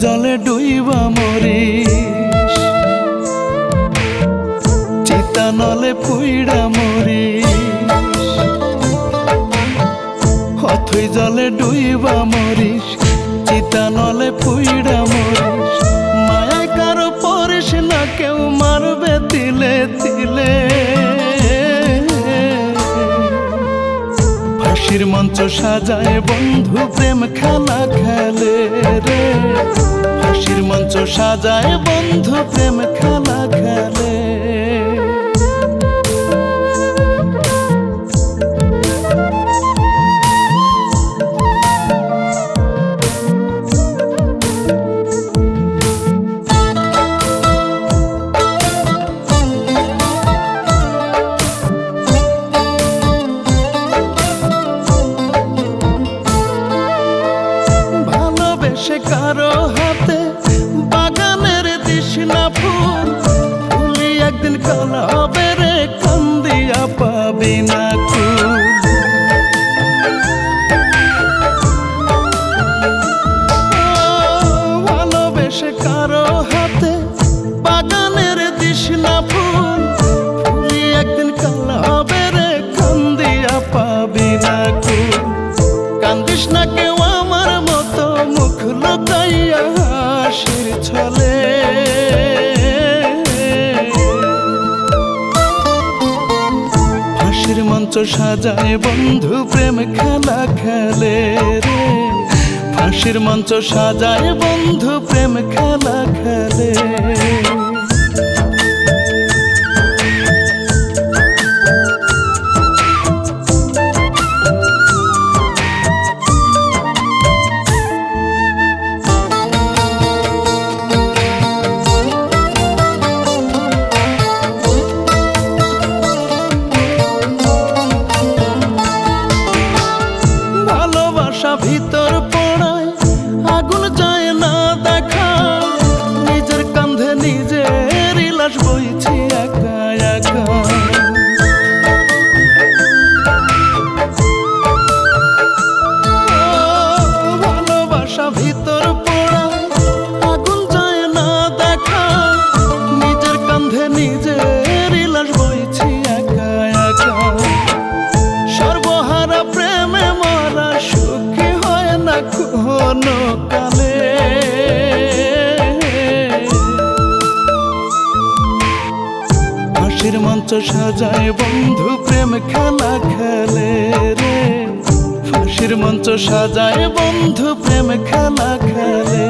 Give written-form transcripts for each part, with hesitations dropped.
জলে ডুইবা মরিস, চিতা নলে পুইড়া মরিস। অথই জলে ডুইবা মরিস, চিতা নলে পুইড়া মরিস। মায়ায় কারো পরিস না, কেউ মারবে তিলে তিলে। ফাঁসির মঞ্চ সাজায় বন্ধু প্রেম খেলা খেলে রে। ফাঁসির মঞ্চ সাজায় বন্ধু প্রেম খেলা খেলে। সে কারো হাতে বাগানের দিশনা ফুল, ফুলি একদিন কালা হবে রে, কান্দিয়া পাবি না কুল। ভালোবেসে কারো হাতে বাগানের দিশনা ফুল, ফুলি একদিন কালা হবে রে, কান্দিয়া পাবি না কুল। কান্দিস না কেউ আমার মতো, মুখ লুকাইয়া হাসির ছলে। ফাঁসির মঞ্চ সাজায় বন্ধু প্রেম খেলা খেলে রে। ফাঁসির মঞ্চ সাজায় বন্ধু প্রেম খেলা খেলে। ভিতর পড়ায় আগুন যায় না দেখা, নিজের কাঁধে নিজের লাশ বইছি একা একা। ভালোবাসা ভিতর পড়ায় আগুন যায় না দেখা, নিজের কাঁধে নিজের লাশ বইছি একা একা। সর্বহারা প্রেমে মরা সুখী হয় না কোনো কালে। ফাঁসির মঞ্চ সাজায় বন্ধু প্রেম খেলা খেলে রে। ফাঁসির মঞ্চ সাজায় বন্ধু প্রেম খেলা খেলে।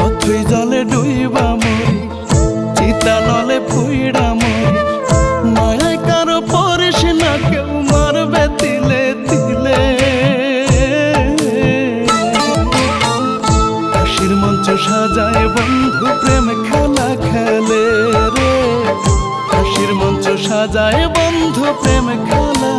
অথই জলে ডুইবা মরিস, চিতা নলে পুইড়া মরিস। মায়ায় কারো পরিস না, কেউ মারবে তিলে তিলে। ফাঁসির মঞ্চ সাজায় বন্ধু প্রেম খেলা খেলে রে। ফাঁসির মঞ্চ সাজায় বন্ধু প্রেম খেলা